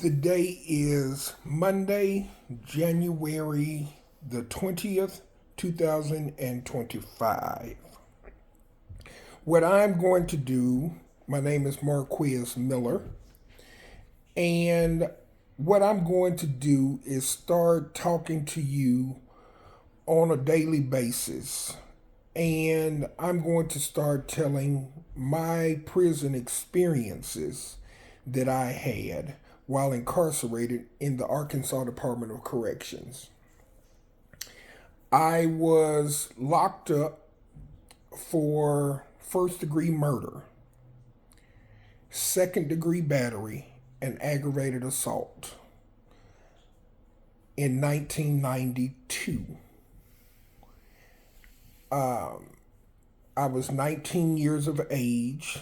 The day is Monday, January the 20th, 2025. What I'm going to do, my name is Marquez Miller, and what I'm going to do is start talking to you on a daily basis. And I'm going to start telling my prison experiences that I had while incarcerated in the Arkansas Department of Corrections. I was locked up for first-degree murder, second-degree battery, and aggravated assault in 1992. I was 19 years of age,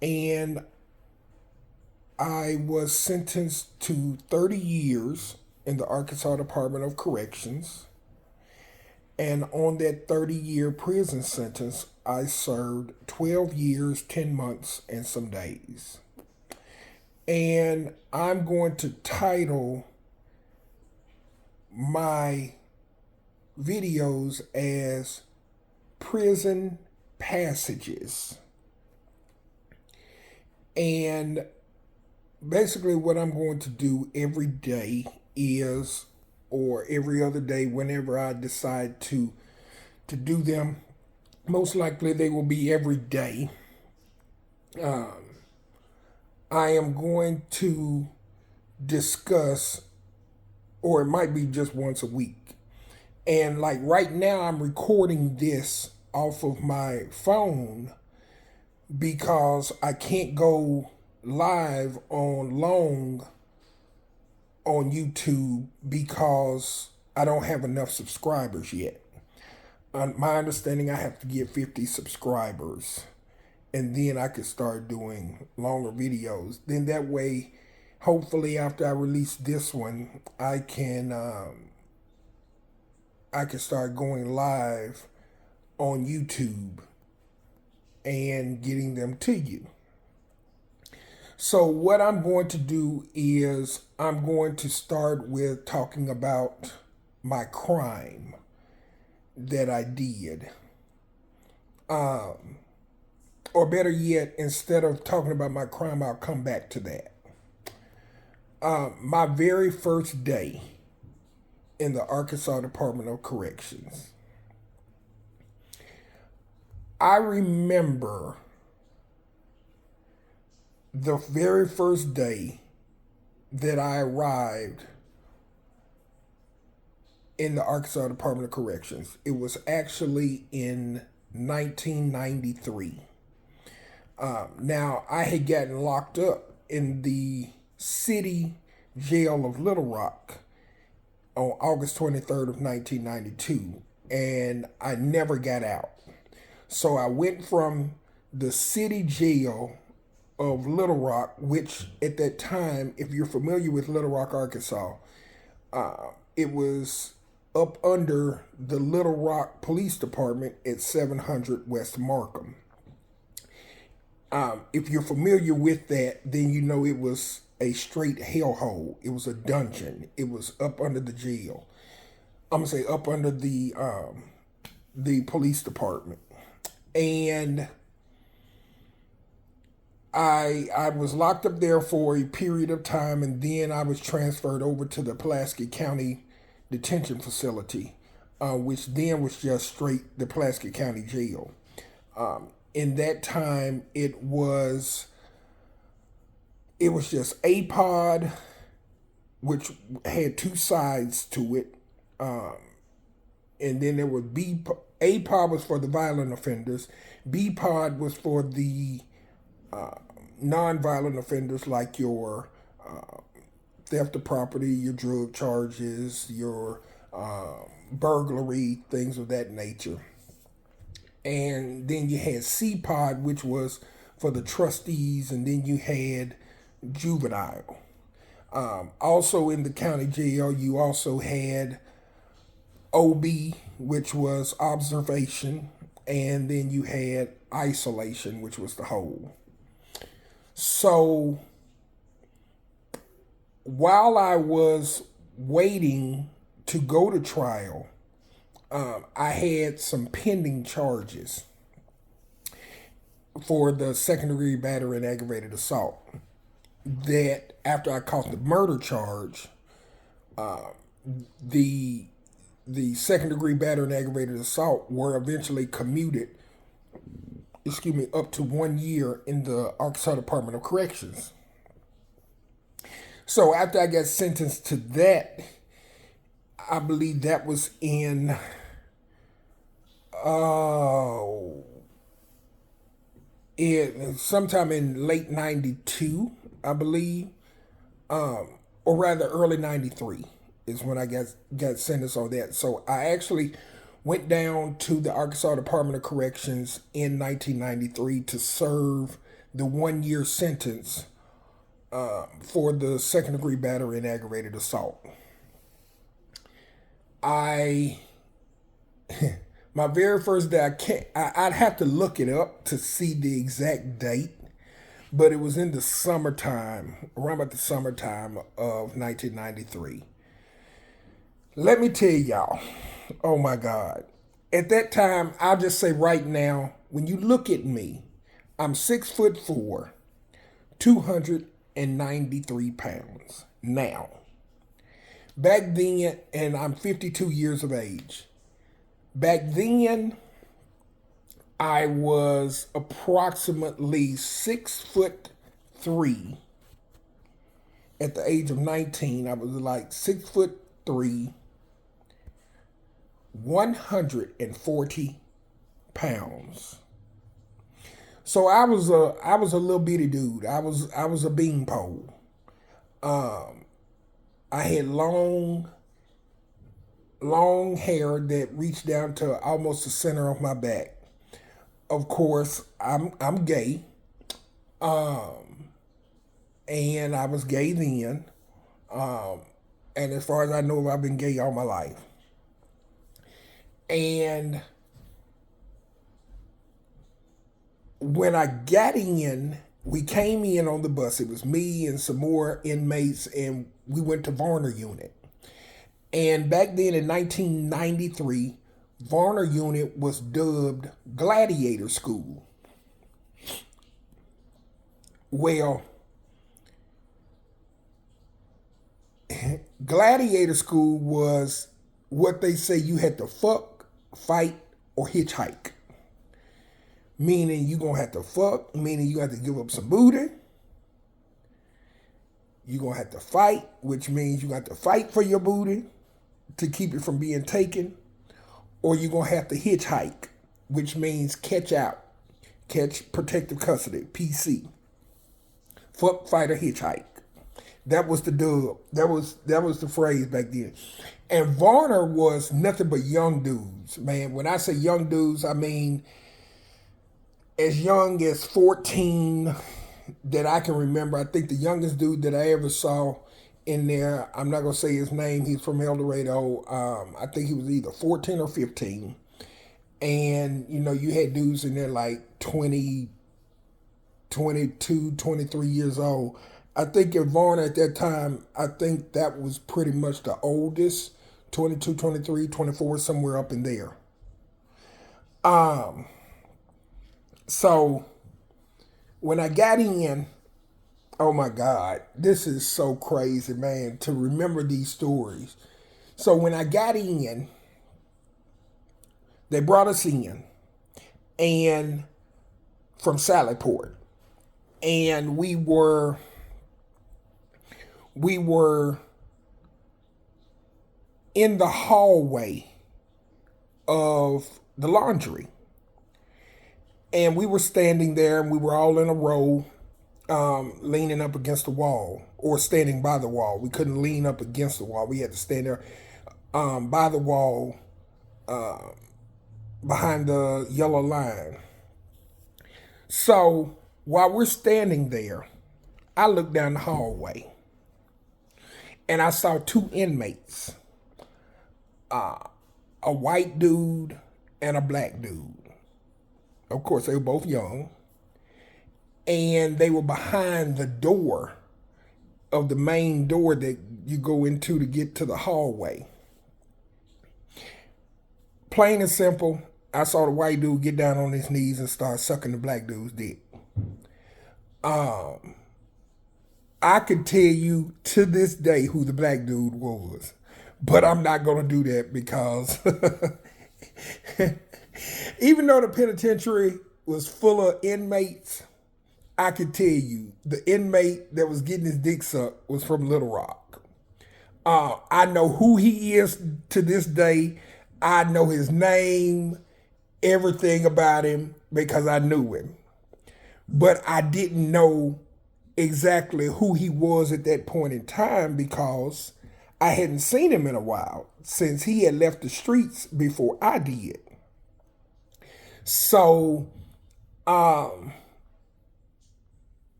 and I was sentenced to 30 years in the Arkansas Department of Corrections. And on that 30-year prison sentence, I served 12 years, 10 months, and some days. And I'm going to title my videos as Prison Passages. And basically what I'm going to do every day is, or every other day whenever I decide to do them, most likely they will be every day. I am going to discuss, or it might be just once a week. And like right now, I'm recording this off of my phone because I can't go live on YouTube because I don't have enough subscribers yet. My understanding, I have to get 50 subscribers, and then I can start doing longer videos. Then that way, hopefully after I release this one, I can start going live on YouTube and getting them to you. So what I'm going to do is I'm going to start with talking about my crime that I did. Or better yet, instead of talking about my crime, I'll come back to that. My very first day in the Arkansas Department of Corrections. I remember the very first day that I arrived in the Arkansas Department of Corrections. It was actually in 1993. Now, I had gotten locked up in the city jail of Little Rock on August 23rd of 1992, and I never got out. So I went from the city jail of Little Rock, which at that time, if you're familiar with Little Rock, Arkansas, it was up under the Little Rock Police Department at 700 West Markham. If you're familiar with that, then you know it was a straight hellhole. It was a dungeon. It was up under the jail. I'm gonna say up under the police department. And I was locked up there for a period of time, and then I was transferred over to the Pulaski County Detention Facility, which then was just straight the Pulaski County Jail. In that time, it was just APOD, which had two sides to it, and then there was APOD was for the violent offenders. BPOD was for the non-violent offenders, like your theft of property, your drug charges, your burglary, things of that nature. And then you had CPOD, which was for the trustees, and then you had juvenile. Also in the county jail, you also had OB, which was observation, and then you had isolation, which was the hold. So while I was waiting to go to trial, I had some pending charges for the second degree battery and aggravated assault. That after I caught the murder charge, the second degree battery and aggravated assault were eventually commuted, up to 1 year in the Arkansas Department of Corrections. So after I got sentenced to that, I believe that was in sometime in late 92, I believe, or rather early 93 is when I got sentenced on that. So I actually went down to the Arkansas Department of Corrections in 1993 to serve the 1 year sentence for the second degree battery and aggravated assault. My very first day, I'd have to look it up to see the exact date, but it was in the summertime, around about the summertime of 1993. Let me tell y'all, oh my God. At that time, I'll just say right now, when you look at me, I'm 6'4", 293 pounds now. Back then, and I'm 52 years of age. Back then, I was approximately 6'3". At the age of 19, I was like 6'3", 140 pounds. So I was a little bitty dude. I was a beanpole. I had long hair that reached down to almost the center of my back. Of course, I'm gay, and I was gay then, and as far as I know, I've been gay all my life. And when I got in, we came in on the bus. It was me and some more inmates, and we went to Varner Unit. And back then in 1993, Varner Unit was dubbed Gladiator School. Well, Gladiator School was what they say you had to fuck, fight, or hitchhike. Meaning you gonna have to fuck, meaning you have to give up some booty. You're gonna have to fight, which means you got to fight for your booty to keep it from being taken. Or you're gonna have to hitchhike, which means catch protective custody, PC. Fuck, fight, or hitchhike. That was the dub. That was the phrase back then. And Varner was nothing but young dudes, man. When I say young dudes, I mean as young as 14 that I can remember. I think the youngest dude that I ever saw in there, I'm not going to say his name, he's from El Dorado. I think he was either 14 or 15. And, you had dudes in there like 20, 22, 23 years old. I think in Varner at that time, I think that was pretty much the oldest, 22, 23, 24, somewhere up in there. So when I got in, oh my God, this is so crazy, man, to remember these stories. So when I got in, they brought us in, and from Sallyport, and we were in the hallway of the laundry. And we were standing there, and we were all in a row, leaning up against the wall, or standing by the wall. We couldn't lean up against the wall. We had to stand there by the wall, behind the yellow line. So while we're standing there, I looked down the hallway, and I saw two inmates, a white dude and a black dude. Of course, they were both young, and they were behind the door of the main door that you go into to get to the hallway. Plain and simple, I saw the white dude get down on his knees and start sucking the black dude's dick. I could tell you to this day who the black dude was, but I'm not going to do that because even though the penitentiary was full of inmates, I could tell you the inmate that was getting his dick sucked was from Little Rock. I know who he is to this day. I know his name, everything about him because I knew him. But I didn't know exactly who he was at that point in time because I hadn't seen him in a while since he had left the streets before I did. So,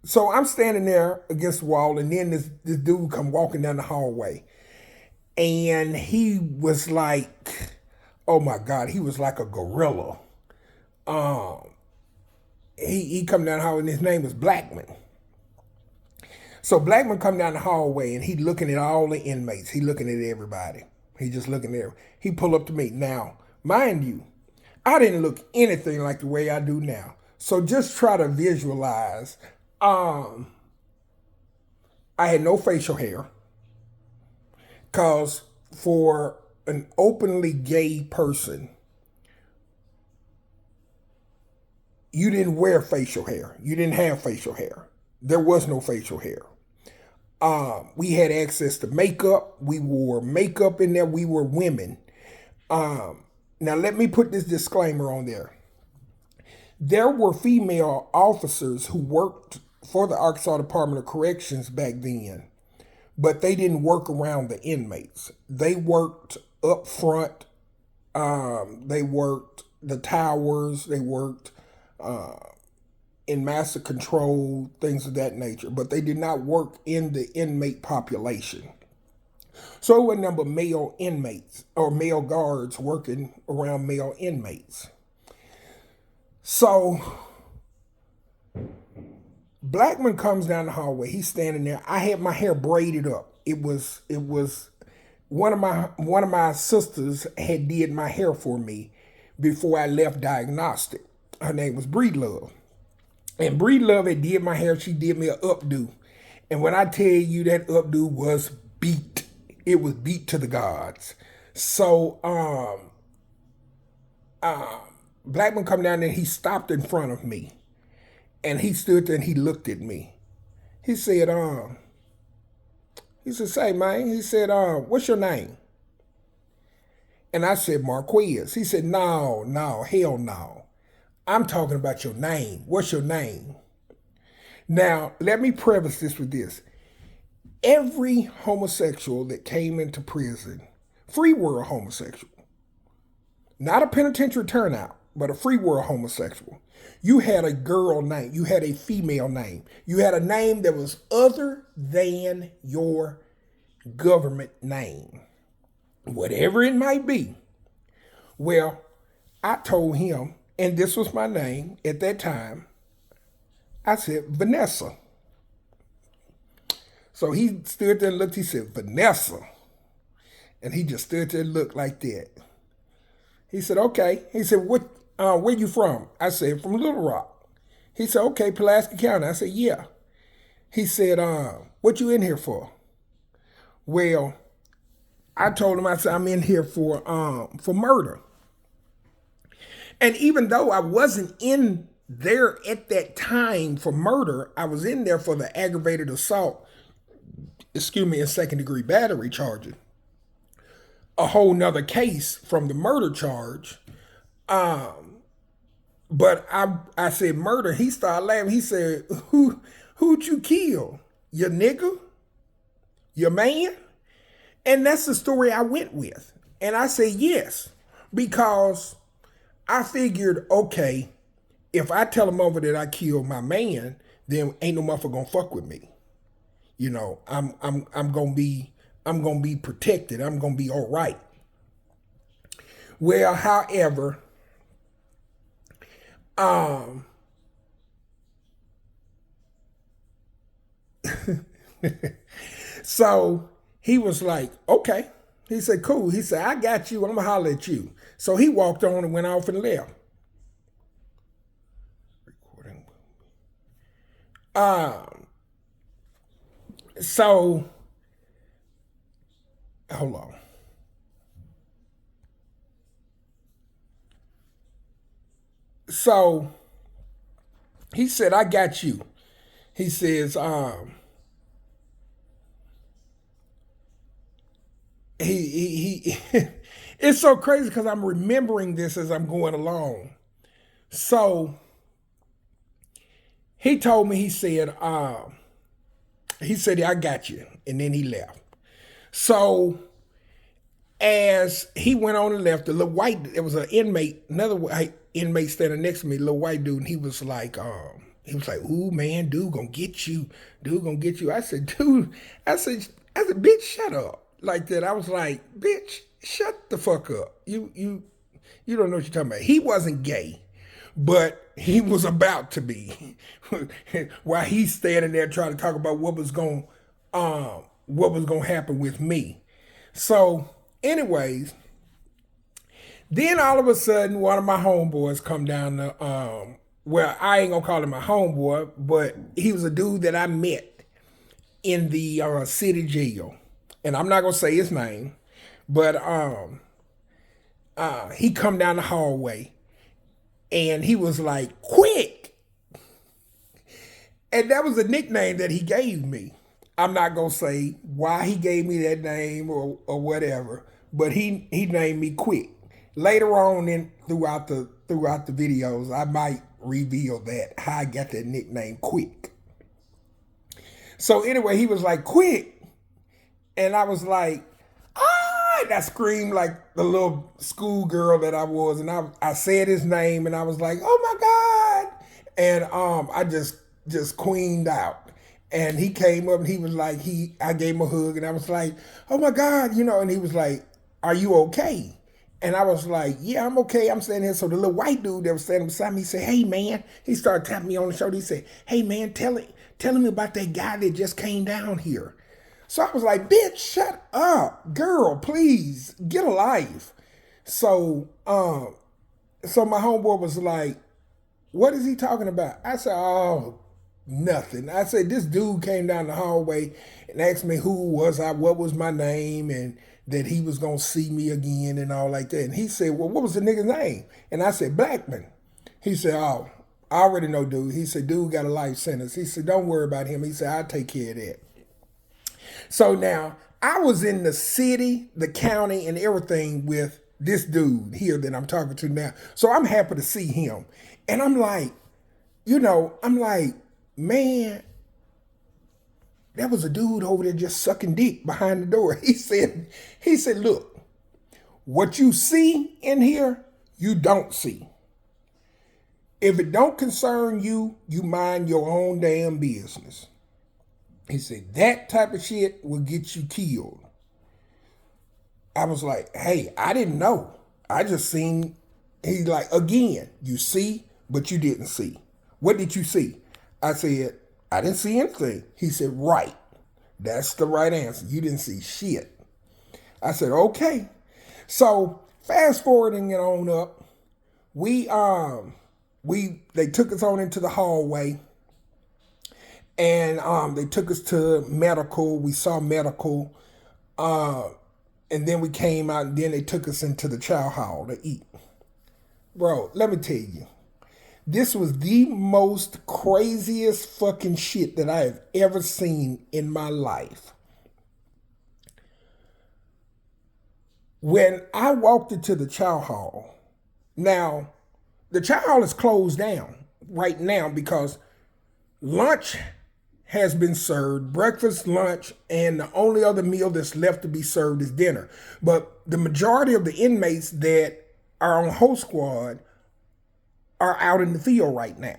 so I'm standing there against the wall, and then this dude come walking down the hallway, and he was like, oh my God, he was like a gorilla. He come down the hallway, and his name was Blackman. So Blackman come down the hallway, and he looking at all the inmates. He looking at everybody. He just looking at. He pull up to me. Now, mind you, I didn't look anything like the way I do now. So just try to visualize. I had no facial hair, cause for an openly gay person, you didn't wear facial hair. You didn't have facial hair. There was no facial hair. We had access to makeup. We wore makeup in there. We were women. Now let me put this disclaimer on there. There were female officers who worked for the Arkansas Department of Corrections back then, but they didn't work around the inmates. They worked up front. They worked the towers. They worked in master control, things of that nature, but they did not work in the inmate population. So it was a number of male inmates or male guards working around male inmates. So Blackman comes down the hallway. He's standing there. I had my hair braided up. It was one of my sisters had did my hair for me before I left diagnostic. Her name was Breedlove. And Breedlove had did my hair. She did me an updo. And when I tell you that updo was beat, it was beat to the gods. So Blackman come down there, he stopped in front of me. And he stood there and he looked at me. He said, say, man, he said, what's your name? And I said, Marquez. He said, no, hell no. I'm talking about your name. What's your name? Now, let me preface this with this. Every homosexual that came into prison, free world homosexual, not a penitentiary turnout, but a free world homosexual, you had a girl name, you had a female name, you had a name that was other than your government name, whatever it might be. Well, I told him, and this was my name at that time, I said, Vanessa. So he stood there and looked, he said, Vanessa. And he just stood there and looked like that. He said, okay. He said, where you from? I said, from Little Rock. He said, okay, Pulaski County. I said, yeah. He said, what you in here for? Well, I told him, I said, I'm in here for murder. And even though I wasn't in there at that time for murder, I was in there for the aggravated assault, and second-degree battery charging. A whole nother case from the murder charge. But I said murder. He started laughing. He said, who'd you kill? Your nigga? Your man? And that's the story I went with. And I said yes, because I figured, okay, if I tell him over that I killed my man, then ain't no motherfucker gonna fuck with me. You know, I'm gonna be protected. I'm gonna be all right. Well, however, So he was like, okay. He said, cool. He said, I got you. I'm going to holler at you. So he walked on and went off and left. Um, so, hold on. So he said, I got you. He says, he it's so crazy because I'm remembering this as I'm going along. So he told me, he said, I got you. And then he left. So as he went on and left, the little white, there was an inmate, another white inmate standing next to me, little white dude, and he was like, ooh, man, dude gonna get you. Dude gonna get you. I said, dude, I said, bitch, shut up. Like that. I was like, bitch, shut the fuck up. You don't know what you're talking about. He wasn't gay, but he was about to be. While he's standing there trying to talk about what was gonna happen with me. So, anyways, then all of a sudden, one of my homeboys come down the well, I ain't gonna call him my homeboy, but he was a dude that I met in the city jail, and I'm not gonna say his name, but he come down the hallway, and he was like, "Quick," and that was a nickname that he gave me. I'm not gonna say why he gave me that name or whatever, but he named me Quick. Later on in throughout the videos, I might reveal that how I got that nickname Quick. So anyway, he was like, Quick, and I was like, ah, and I screamed like the little schoolgirl that I was, and I said his name, and I was like, oh my God, and I just queened out. And he came up and he was like, I gave him a hug, and I was like, oh my God, and he was like, are you okay? And I was like, yeah, I'm okay. I'm standing here. So the little white dude that was standing beside me said, hey, man. He started tapping me on the shoulder. He said, hey, man, tell him about that guy that just came down here. So I was like, bitch, shut up. Girl, please, get a life. So my homeboy was like, what is he talking about? I said, oh, nothing. I said, this dude came down the hallway and asked me who was I, what was my name, and that he was going to see me again and all like that. And he said, well, what was the nigga's name? And I said, Blackman. He said, oh, I already know dude. He said, dude got a life sentence. He said, don't worry about him. He said, I'll take care of that. So now I was in the city, the county, and everything with this dude here that I'm talking to now. So I'm happy to see him. And I'm like, man, there was a dude over there just sucking dick behind the door. He said, look, what you see in here, you don't see. If it don't concern you, you mind your own damn business. He said, that type of shit will get you killed. I was like, hey, I didn't know. I just seen, he's like, again, you see, but you didn't see. What did you see? I said, I didn't see anything. He said, right. That's the right answer. You didn't see shit. I said, okay. So fast forwarding it on up, they took us on into the hallway, and they took us to medical. We saw medical, and then we came out, and then they took us into the chow hall to eat. Bro, let me tell you. This was the most craziest fucking shit that I have ever seen in my life. When I walked into the chow hall, now, the chow hall is closed down right now because lunch has been served, breakfast, lunch, and the only other meal that's left to be served is dinner. But the majority of the inmates that are on host squad are out in the field right now.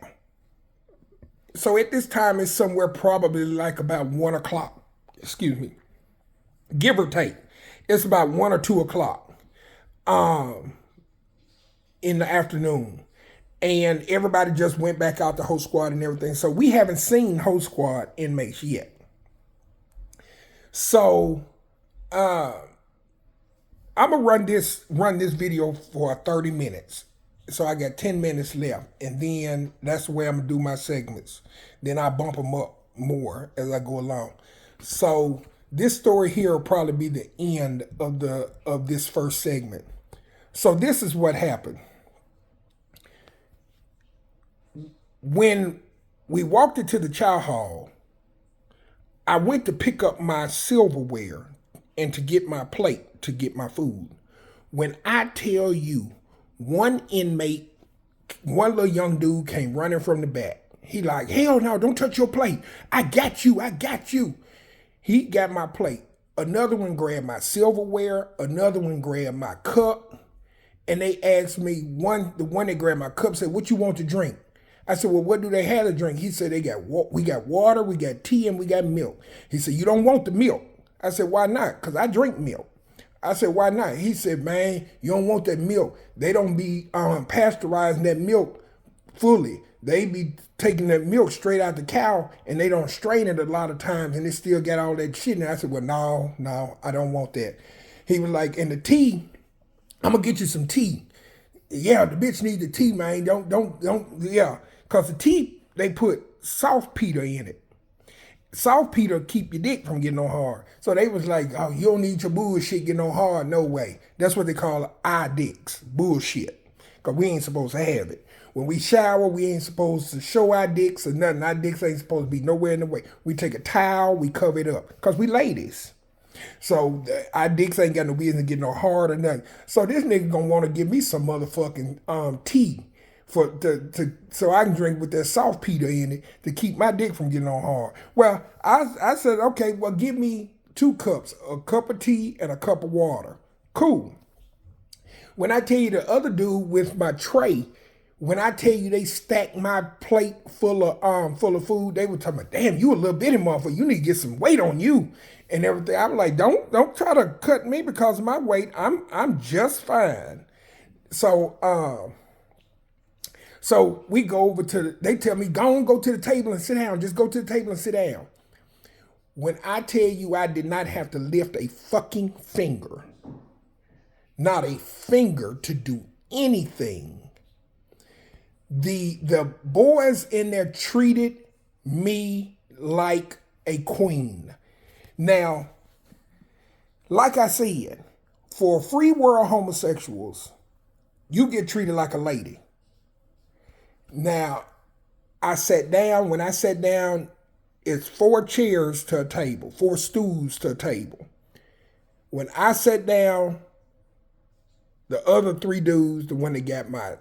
So at this time, it's somewhere probably like about 1 o'clock. Excuse me. Give or take. It's about 1 or 2 o'clock in the afternoon. And everybody just went back out to host squad and everything. So we haven't seen host squad inmates yet. So I'm gonna run this video for 30 minutes. So I got 10 minutes left, and then that's the way I'm gonna do my segments. Then I bump them up more as I go along. So this story here will probably be the end of this first segment. So this is what happened. When we walked into the chow hall, I went to pick up my silverware and to get my plate to get my food. When I tell you, one inmate, one little young dude came running from the back. He like, hell no, don't touch your plate. I got you, I got you. He got my plate. Another one grabbed my silverware. Another one grabbed my cup. And they asked me, the one that grabbed my cup said, what you want to drink? I said, well, what do they have to drink? He said, we got water, we got tea, and we got milk. He said, you don't want the milk. I said, why not? Because I drink milk. I said, why not? He said, man, you don't want that milk. They don't be pasteurizing that milk fully. They be taking that milk straight out the cow, and they don't strain it a lot of times, and it still got all that shit in it. I said, well, no, I don't want that. He was like, and the tea, I'm going to get you some tea. Yeah, the bitch need the tea, man. Don't, yeah. Because the tea, they put saltpeter in it. Saltpeter keep your dick from getting on hard. So they was like, oh, you don't need your bullshit getting on hard. No way. That's what they call eye dicks. Bullshit. Because we ain't supposed to have it. When we shower, we ain't supposed to show our dicks or nothing. Our dicks ain't supposed to be nowhere in the way. We take a towel, we cover it up. Because we ladies. So our dicks ain't got no business getting no hard or nothing. So this nigga gonna want to give me some motherfucking tea so I can drink with that saltpeter in it to keep my dick from getting on hard. Well, I said, okay, well, give me 2 cups, a cup of tea and a cup of water. Cool. When I tell you the other dude with my tray, when I tell you they stacked my plate full of food, they were talking about, damn, you a little bitty motherfucker. You need to get some weight on you and everything. I'm like, don't try to cut me because of my weight. I'm just fine. So we go over they tell me, go to the table and sit down. Just go to the table and sit down. When I tell you I did not have to lift a fucking finger, not a finger to do anything, the boys in there treated me like a queen. Now, like I said, for free world homosexuals, you get treated like a lady. Now, I sat down. When I sat down, it's 4 chairs to a table, 4 stools to a table. When I sat down, the other 3 dudes, the one that got my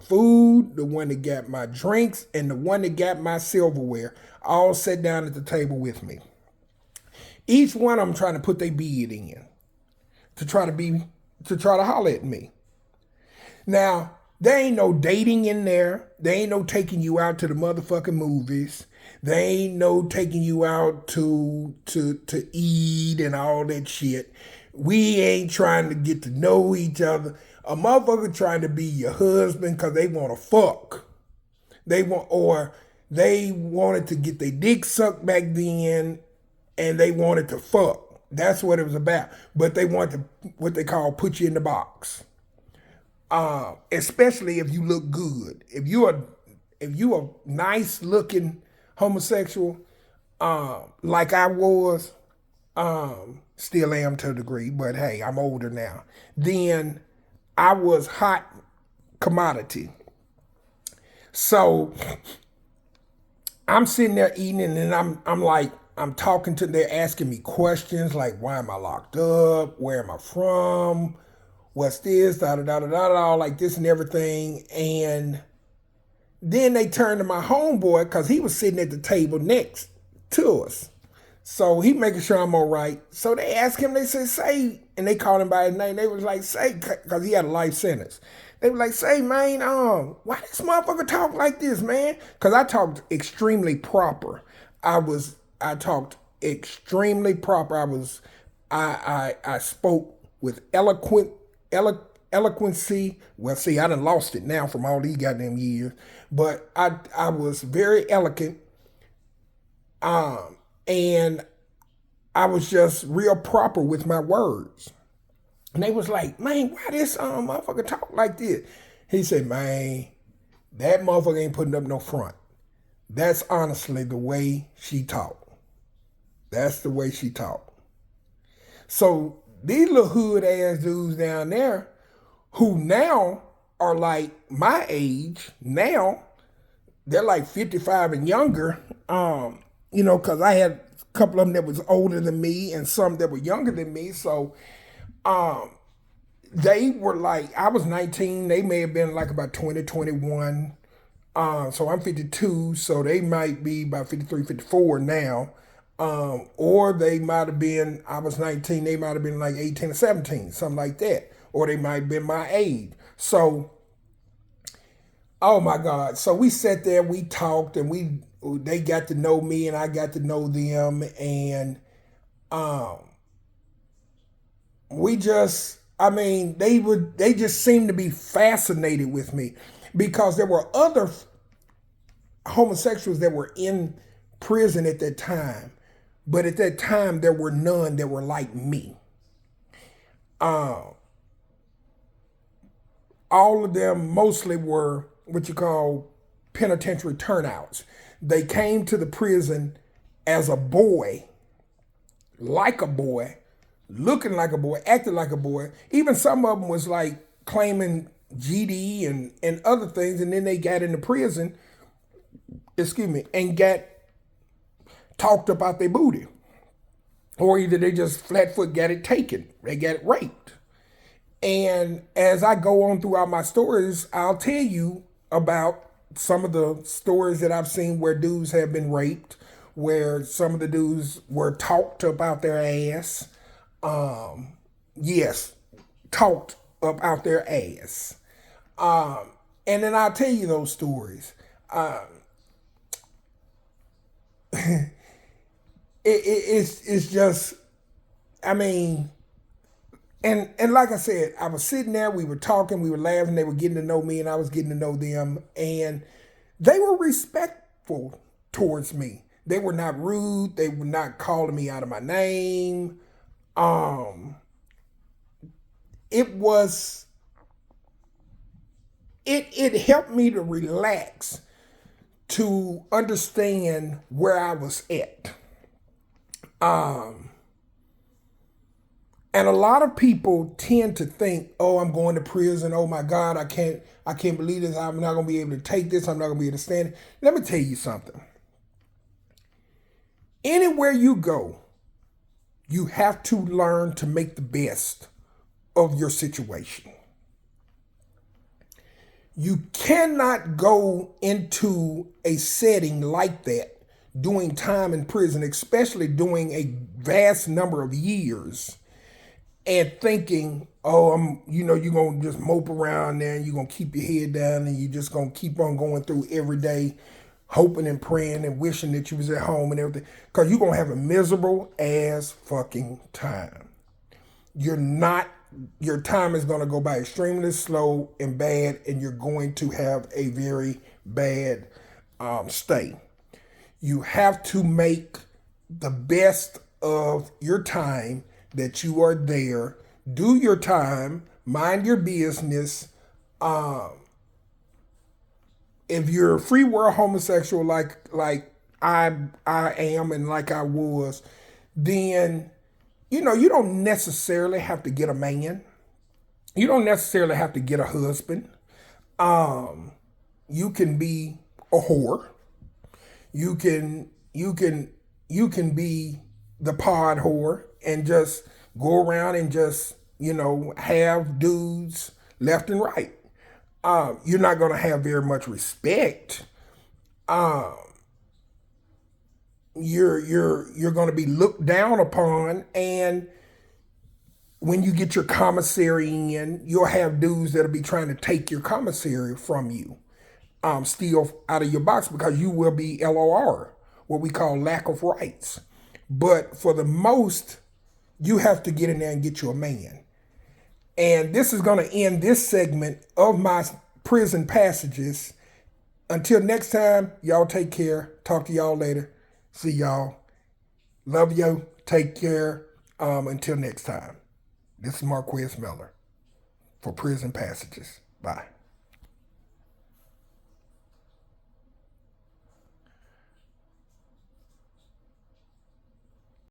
food, the one that got my drinks, and the one that got my silverware, all sat down at the table with me. Each one of them trying to put their bid in to try to holler at me. Now, there ain't no dating in there. There ain't no taking you out to the motherfucking movies. There ain't no taking you out to eat and all that shit. We ain't trying to get to know each other. A motherfucker trying to be your husband because they want to fuck. They wanted to get their dick sucked back then and they wanted to fuck. That's what it was about. But they want to, what they call, put you in the box. Especially if you look good. If you a nice looking homosexual, like I was, still am to a degree, but hey, I'm older now. Then I was hot commodity. So I'm sitting there eating, and then I'm talking to them. They're asking me questions like, why am I locked up? Where am I from? What's this? Like this and everything. And then they turned to my homeboy because he was sitting at the table next to us. So he making sure I'm all right. So they asked him, they said, say, and they called him by his name. They was like, say, because he had a life sentence. They were like, say, man, why this motherfucker talk like this, man? Because I talked extremely proper. I talked extremely proper. I spoke with eloquency. Well, see, I done lost it now from all these goddamn years. But I was very eloquent. And I was just real proper with my words. And they was like, man, why this motherfucker talk like this? He said, man, that motherfucker ain't putting up no front. That's honestly the way she talk. That's the way she talk. So these little hood ass dudes down there who now are like my age, now they're like 55 and younger, because I had a couple of them that was older than me and some that were younger than me. So they were like, I was 19, they may have been like about 20, 21. So I'm 52, so they might be about 53, 54 now. Or they might have been, I was 19, they might have been like 18 or 17, something like that. Or they might have been my age. So, oh my God. So we sat there, we talked, and they got to know me and I got to know them. And we just, they just seemed to be fascinated with me because there were other homosexuals that were in prison at that time. But at that time, there were none that were like me. All of them mostly were what you call penitentiary turnouts. They came to the prison as a boy, like a boy, looking like a boy, acting like a boy. Even some of them was like claiming GD and other things, and then they got into prison, and got talked about their booty. Or either they just flat foot got it taken, they got it raped. And as I go on throughout my stories, I'll tell you about some of the stories that I've seen where dudes have been raped, where some of the dudes were talked up out their ass. Yes, talked up out their ass. And then I'll tell you those stories. It's just, and like I said, I was sitting there, we were talking, we were laughing, they were getting to know me and I was getting to know them, and they were respectful towards me. They were not rude, they were not calling me out of my name. It helped me to relax, to understand where I was at. And a lot of people tend to think, oh, I'm going to prison. Oh my God, I can't believe this. I'm not going to be able to take this. I'm not going to be able to stand it. Let me tell you something. Anywhere you go, you have to learn to make the best of your situation. You cannot go into a setting like that, doing time in prison, especially doing a vast number of years, and thinking, oh, you're going to just mope around there and you're going to keep your head down and you're just going to keep on going through every day, hoping and praying and wishing that you was at home and everything, because you're going to have a miserable ass fucking time. Your time is going to go by extremely slow and bad, and you're going to have a very bad stay. You have to make the best of your time that you are there. Do your time, mind your business. If you're a free world homosexual like I am and like I was, then you don't necessarily have to get a man. You don't necessarily have to get a husband. You can be a whore. You can be the pod whore and just go around and just, have dudes left and right. You're not going to have very much respect. You're going to be looked down upon, and when you get your commissary in, you'll have dudes that'll be trying to take your commissary from you, steal out of your box, because you will be LOR, what we call lack of rights. But for the most, you have to get in there and get you a man. And this is going to end this segment of my prison passages. Until next time, y'all take care. Talk to y'all later. See y'all. Love you. Take care. Until next time. This is Marquez Miller for Prison Passages. Bye.